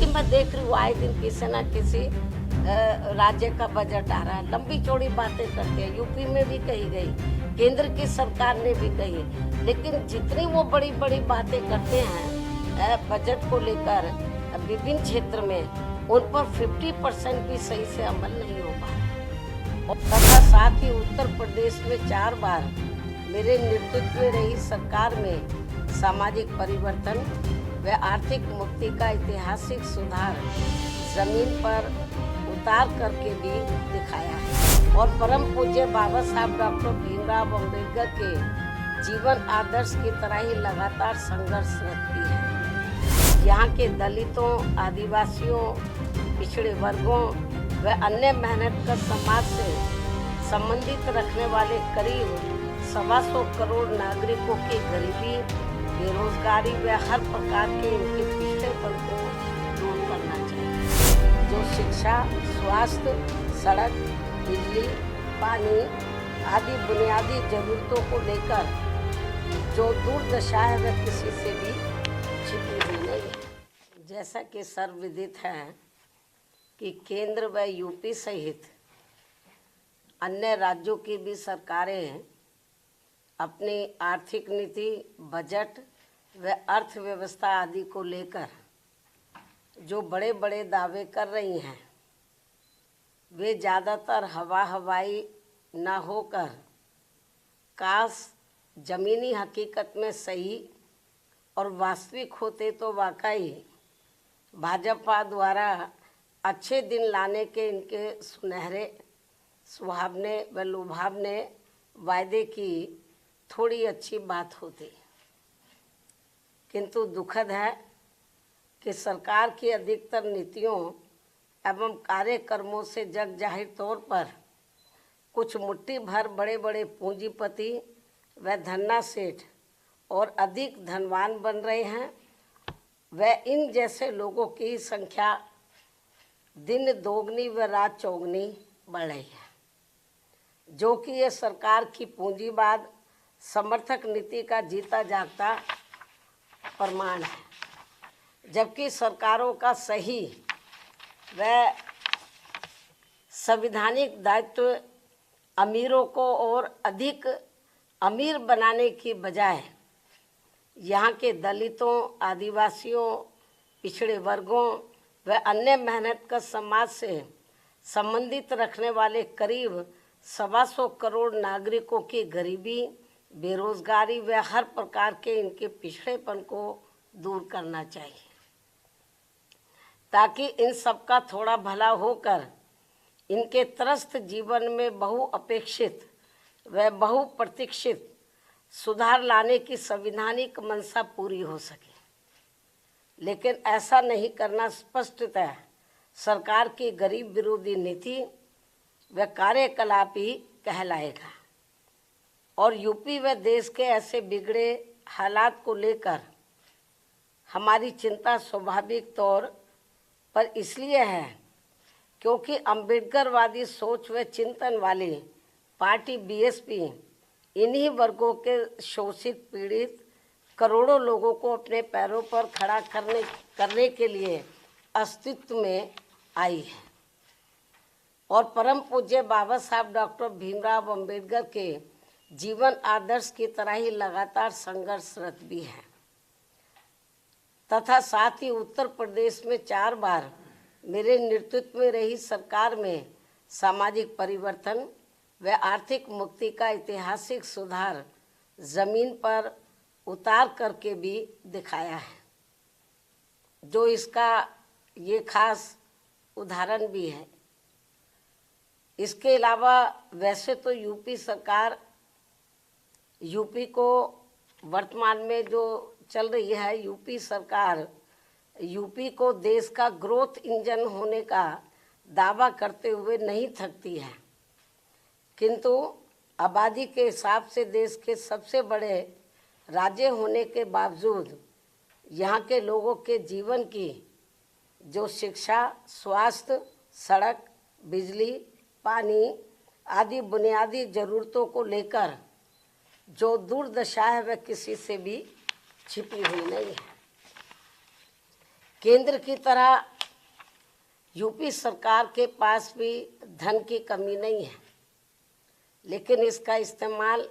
क्योंकि मैं देख रही हूँ आए दिन किसी न किसी राज्य का बजट आ रहा है, लंबी चौड़ी बातें करते हैं। यूपी में भी कही गई, केंद्र की सरकार ने भी कही, लेकिन जितनी वो बड़ी बड़ी बातें करते हैं बजट को लेकर विभिन्न क्षेत्र में, उन पर 50% भी सही से अमल नहीं हो पा रहा। तथा साथ ही उत्तर प्रदेश में 4 बार मेरे नेतृत्व में रही सरकार में सामाजिक परिवर्तन व आर्थिक मुक्ति का ऐतिहासिक सुधार जमीन पर उतार करके भी दिखाया है और परम पूज्य बाबा साहब डॉक्टर भीमराव अम्बेडकर के जीवन आदर्श की तरह ही लगातार संघर्षरत भी है। यहाँ के दलितों, आदिवासियों, पिछड़े वर्गों व अन्य मेहनतकश समाज से संबंधित रखने वाले करीब 125 करोड़ नागरिकों की गरीबी, बेरोजगारी व हर प्रकार के इनके पिछड़ेपन को दूर करना चाहिए। जो शिक्षा, स्वास्थ्य, सड़क, बिजली, पानी आदि बुनियादी जरूरतों को लेकर जो दुर्दशा है वह किसी से भी छिपी हुई नहीं है। जैसा कि सर्वविदित है कि केंद्र व यूपी सहित अन्य राज्यों की भी सरकारें अपनी आर्थिक नीति, बजट व अर्थव्यवस्था आदि को लेकर जो बड़े बड़े दावे कर रही हैं, वे ज़्यादातर हवाई न होकर काश ज़मीनी हकीकत में सही और वास्तविक होते तो वाकई भाजपा द्वारा अच्छे दिन लाने के इनके सुनहरे, सुहावने व लुभावने वायदे की थोड़ी अच्छी बात होती। किंतु दुखद है कि सरकार की अधिकतर नीतियों एवं कार्यक्रमों से जग जाहिर तौर पर कुछ मुट्ठी भर बड़े बड़े पूंजीपति व धन्ना सेठ और अधिक धनवान बन रहे हैं व इन जैसे लोगों की संख्या दिन दोगुनी व रात चौगुनी बढ़ रही है, जो कि ये सरकार की पूंजीवाद समर्थक नीति का जीता जागता प्रमाण है। जबकि सरकारों का सही व संवैधानिक दायित्व अमीरों को और अधिक अमीर बनाने की बजाय यहाँ के दलितों, आदिवासियों, पिछड़े वर्गों व अन्य मेहनतकश समाज से संबंधित रखने वाले करीब 125 करोड़ नागरिकों की गरीबी, बेरोजगारी व हर प्रकार के इनके पिछड़ेपन को दूर करना चाहिए, ताकि इन सबका थोड़ा भला होकर इनके त्रस्त जीवन में बहुअपेक्षित व बहुप्रतीक्षित सुधार लाने की संवैधानिक मंशा पूरी हो सके। लेकिन ऐसा नहीं करना स्पष्टतः सरकार की गरीब विरोधी नीति व कार्यकलाप ही कहलाएगा और यूपी व देश के ऐसे बिगड़े हालात को लेकर हमारी चिंता स्वाभाविक तौर पर इसलिए है क्योंकि अम्बेडकरवादी सोच व चिंतन वाली पार्टी बीएसपी इन्हीं वर्गों के शोषित, पीड़ित करोड़ों लोगों को अपने पैरों पर खड़ा करने के लिए अस्तित्व में आई है और परम पूज्य बाबा साहब डॉक्टर भीमराव अम्बेडकर के जीवन आदर्श की तरह ही लगातार संघर्षरत भी है। तथा साथ ही उत्तर प्रदेश में 4 बार मेरे नेतृत्व में रही सरकार में सामाजिक परिवर्तन व आर्थिक मुक्ति का ऐतिहासिक सुधार जमीन पर उतार करके भी दिखाया है, जो इसका ये खास उदाहरण भी है। इसके अलावा वैसे तो यूपी को वर्तमान में जो चल रही है यूपी सरकार, यूपी को देश का ग्रोथ इंजन होने का दावा करते हुए नहीं थकती है, किंतु आबादी के हिसाब से देश के सबसे बड़े राज्य होने के बावजूद यहाँ के लोगों के जीवन की जो शिक्षा, स्वास्थ्य, सड़क, बिजली, पानी आदि बुनियादी जरूरतों को लेकर जो दुर्दशा है वह किसी से भी छिपी हुई नहीं है। केंद्र की तरह यूपी सरकार के पास भी धन की कमी नहीं है, लेकिन इसका इस्तेमाल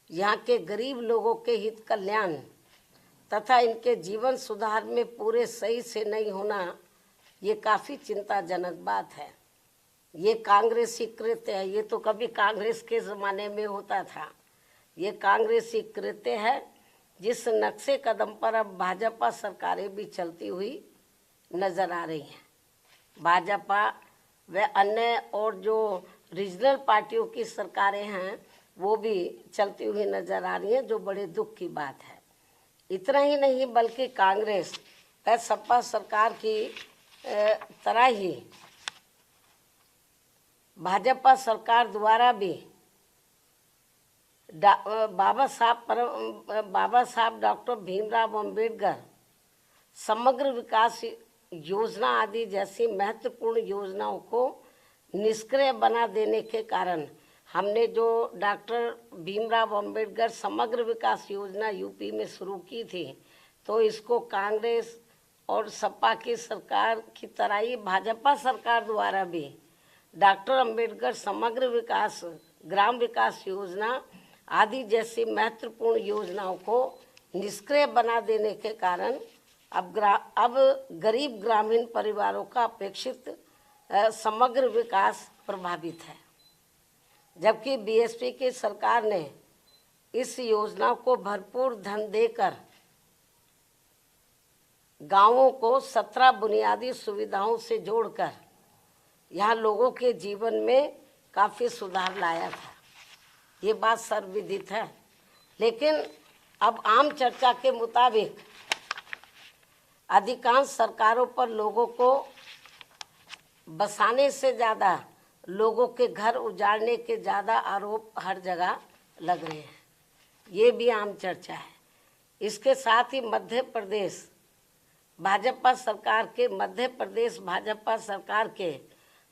यहाँ के गरीब लोगों के हित कल्याण तथा इनके जीवन सुधार में पूरे सही से नहीं होना, ये काफ़ी चिंताजनक बात है। ये कांग्रेसी कृत्य है। ये तो कभी कांग्रेस के ज़माने में होता था। ये कांग्रेसी कृत्य है जिस नक्शे कदम पर अब भाजपा सरकारें भी चलती हुई नज़र आ रही हैं। भाजपा व अन्य और जो रीजनल पार्टियों की सरकारें हैं वो भी चलती हुई नज़र आ रही हैं, जो बड़े दुख की बात है। इतना ही नहीं बल्कि कांग्रेस व सपा सरकार की तरह ही भाजपा सरकार द्वारा भी बाबा साहब डॉक्टर भीमराव अंबेडकर समग्र विकास योजना आदि जैसी महत्वपूर्ण योजनाओं को निष्क्रिय बना देने के कारण हमने जो डॉक्टर भीमराव अंबेडकर समग्र विकास योजना यूपी में शुरू की थी, तो इसको कांग्रेस और सपा की सरकार की तरह ही भाजपा सरकार द्वारा भी डॉक्टर अंबेडकर समग्र विकास, ग्राम विकास योजना आदि जैसी महत्वपूर्ण योजनाओं को निष्क्रिय बना देने के कारण अब गरीब ग्रामीण परिवारों का अपेक्षित समग्र विकास प्रभावित है। जबकि बीएसपी की सरकार ने इस योजना को भरपूर धन देकर गांवों को 17 बुनियादी सुविधाओं से जोड़कर यहाँ लोगों के जीवन में काफ़ी सुधार लाया था। ये बात सर्वविदित है। लेकिन अब आम चर्चा के मुताबिक अधिकांश सरकारों पर लोगों को बसाने से ज़्यादा लोगों के घर उजाड़ने के ज़्यादा आरोप हर जगह लग रहे हैं। ये भी आम चर्चा है। इसके साथ ही मध्य प्रदेश भाजपा सरकार के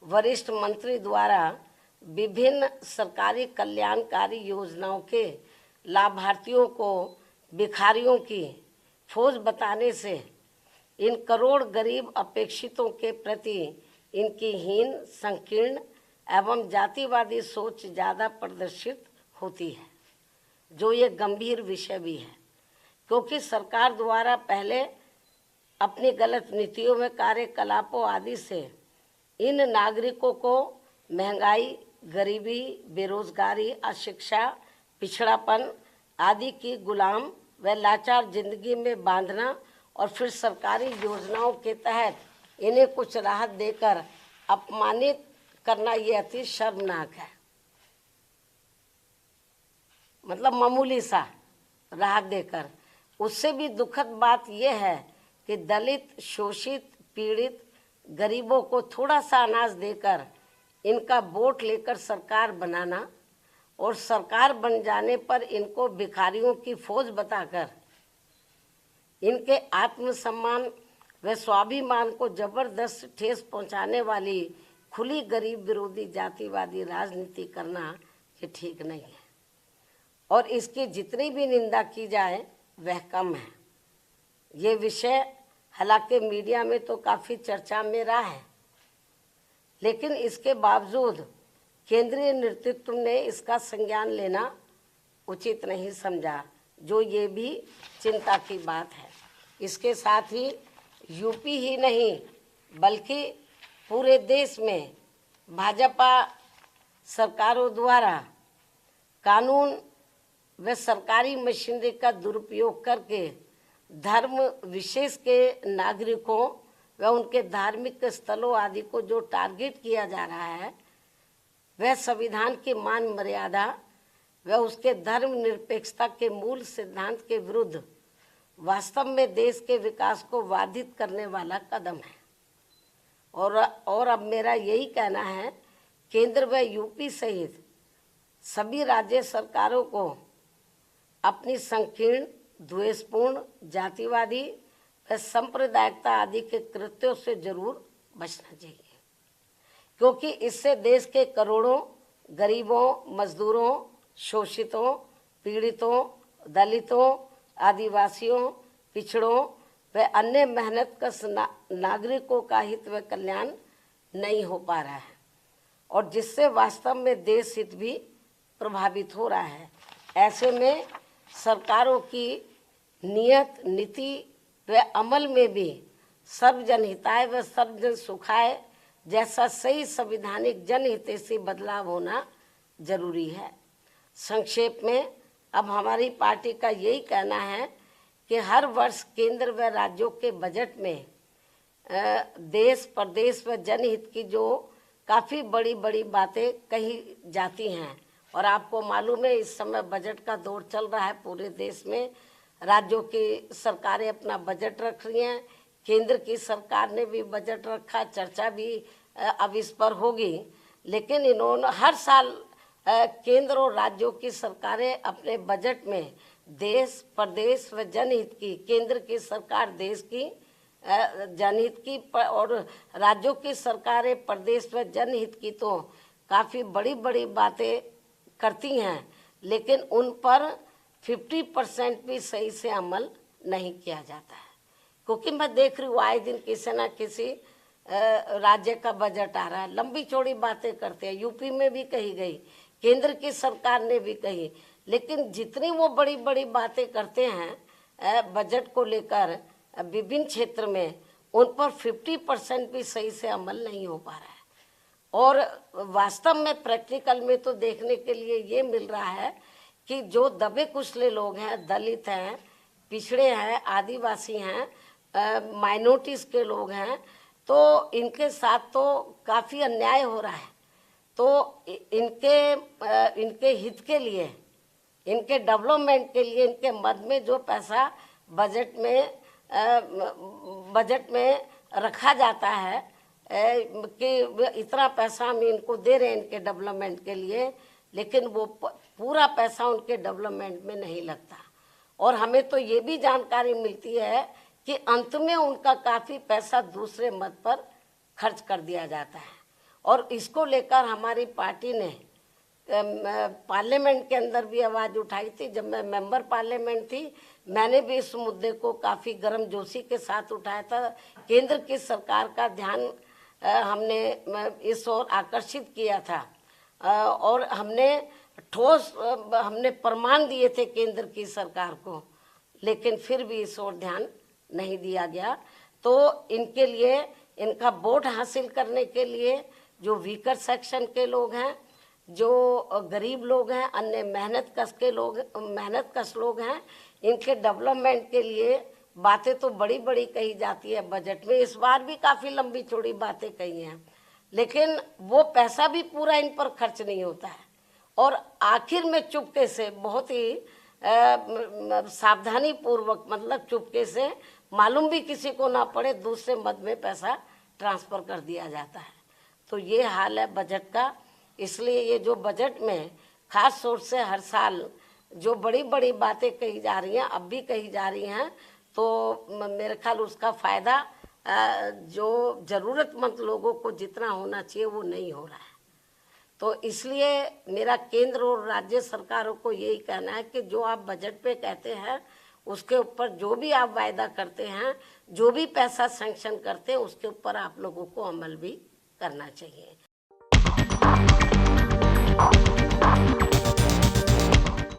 वरिष्ठ मंत्री द्वारा विभिन्न सरकारी कल्याणकारी योजनाओं के लाभार्थियों को भिखारियों की फौज बताने से इन करोड़ गरीब अपेक्षितों के प्रति इनकी हीन, संकीर्ण एवं जातिवादी सोच ज़्यादा प्रदर्शित होती है, जो ये गंभीर विषय भी है। क्योंकि सरकार द्वारा पहले अपनी गलत नीतियों में कार्यकलापों आदि से इन नागरिकों को महंगाई, गरीबी, बेरोजगारी, अशिक्षा, पिछड़ापन आदि की गुलाम व लाचार जिंदगी में बांधना और फिर सरकारी योजनाओं के तहत इन्हें कुछ राहत देकर अपमानित करना, ये अति शर्मनाक है। मतलब मामूली सा राहत देकर। उससे भी दुखद बात यह है कि दलित, शोषित, पीड़ित गरीबों को थोड़ा सा अनाज देकर इनका वोट लेकर सरकार बनाना और सरकार बन जाने पर इनको भिखारियों की फौज बताकर इनके आत्मसम्मान व स्वाभिमान को जबरदस्त ठेस पहुंचाने वाली खुली गरीब विरोधी जातिवादी राजनीति करना ये ठीक नहीं है। और इसकी जितनी भी निंदा की जाए वह कम है। ये विषय हालांकि मीडिया में तो काफ़ी चर्चा में रहा है, लेकिन इसके बावजूद केंद्रीय नेतृत्व ने इसका संज्ञान लेना उचित नहीं समझा, जो ये भी चिंता की बात है। इसके साथ ही यूपी ही नहीं बल्कि पूरे देश में भाजपा सरकारों द्वारा कानून व सरकारी मशीनरी का दुरुपयोग करके धर्म विशेष के नागरिकों व उनके धार्मिक स्थलों आदि को जो टारगेट किया जा रहा है, वह संविधान की मान मर्यादा व उसके धर्म निरपेक्षता के मूल सिद्धांत के विरुद्ध वास्तव में देश के विकास को बाधित करने वाला कदम है। और अब मेरा यही कहना है, केंद्र व यूपी सहित सभी राज्य सरकारों को अपनी संकीर्ण, द्वेषपूर्ण, जातिवादी व सांप्रदायिकता आदि के कृत्यों से जरूर बचना चाहिए, क्योंकि इससे देश के करोड़ों गरीबों, मजदूरों, शोषितों, पीड़ितों, दलितों, आदिवासियों, पिछड़ों व अन्य मेहनतकश नागरिकों का हित व कल्याण नहीं हो पा रहा है, और जिससे वास्तव में देश हित भी प्रभावित हो रहा है। ऐसे में सरकारों की नियत, नीति व अमल में भी सर्वजन हिताय व सर्वजन सुखाय जैसा सही संविधानिक जनहितैषी बदलाव होना जरूरी है। संक्षेप में अब हमारी पार्टी का यही कहना है कि हर वर्ष केंद्र व राज्यों के बजट में देश, प्रदेश व जनहित की जो काफ़ी बड़ी बड़ी बातें कही जाती हैं, और आपको मालूम है इस समय बजट का दौर चल रहा है पूरे देश में। राज्यों की सरकारें अपना बजट रख रही हैं, केंद्र की सरकार ने भी बजट रखा, चर्चा भी अब इस पर होगी। लेकिन इन्होंने हर साल केंद्र और राज्यों की सरकारें अपने बजट में देश, प्रदेश व जनहित की, केंद्र की सरकार देश की जनहित की और राज्यों की सरकारें प्रदेश व जनहित की तो काफ़ी बड़ी बड़ी बातें करती हैं, लेकिन उन पर 50% भी सही से अमल नहीं किया जाता है। क्योंकि मैं देख रही हूँ आए दिन किसी न किसी राज्य का बजट आ रहा है, लंबी चौड़ी बातें करते हैं, यूपी में भी कही गई, केंद्र की सरकार ने भी कही, लेकिन जितनी वो बड़ी बड़ी बातें करते हैं बजट को लेकर विभिन्न क्षेत्र में, उन पर 50% भी सही से अमल नहीं हो पा रहा है। और वास्तव में प्रैक्टिकल में तो देखने के लिए ये मिल रहा है कि जो दबे कुचले लोग हैं, दलित हैं, पिछड़े हैं, आदिवासी हैं, माइनॉरिटीज़ के लोग हैं, तो इनके साथ तो काफ़ी अन्याय हो रहा है। तो इनके हित के लिए, इनके डेवलपमेंट के लिए, इनके मद में जो पैसा बजट में रखा जाता है कि इतना पैसा हम इनको दे रहे हैं इनके डेवलपमेंट के लिए, लेकिन वो पूरा पैसा उनके डेवलपमेंट में नहीं लगता। और हमें तो ये भी जानकारी मिलती है कि अंत में उनका काफ़ी पैसा दूसरे मद पर खर्च कर दिया जाता है। और इसको लेकर हमारी पार्टी ने पार्लियामेंट के अंदर भी आवाज़ उठाई थी। जब मैं मेंबर पार्लियामेंट थी, मैंने भी इस मुद्दे को काफ़ी गर्मजोशी के साथ उठाया था। केंद्र की सरकार का ध्यान हमने इस ओर आकर्षित किया था, और हमने प्रमाण दिए थे केंद्र की सरकार को, लेकिन फिर भी इस ओर ध्यान नहीं दिया गया। तो इनके लिए, इनका वोट हासिल करने के लिए जो वीकर सेक्शन के लोग हैं, जो गरीब लोग हैं, अन्य मेहनतकश लोग हैं, इनके डेवलपमेंट के लिए बातें तो बड़ी बड़ी कही जाती है बजट में। इस बार भी काफ़ी लंबी चौड़ी बातें कही हैं, लेकिन वो पैसा भी पूरा इन पर खर्च नहीं होता है। और आखिर में चुपके से, बहुत ही सावधानी पूर्वक, मतलब चुपके से, मालूम भी किसी को ना पड़े, दूसरे मद में पैसा ट्रांसफ़र कर दिया जाता है। तो ये हाल है बजट का। इसलिए ये जो बजट में खास तौर से हर साल जो बड़ी बड़ी बातें कही जा रही हैं, अब भी कही जा रही हैं, तो मेरे ख्याल उसका फ़ायदा जो ज़रूरतमंद लोगों को जितना होना चाहिए वो नहीं हो रहा है। तो इसलिए मेरा केंद्र और राज्य सरकारों को यही कहना है कि जो आप बजट पे कहते हैं, उसके ऊपर जो भी आप वायदा करते हैं, जो भी पैसा सैंक्शन करते हैं, उसके ऊपर आप लोगों को अमल भी करना चाहिए।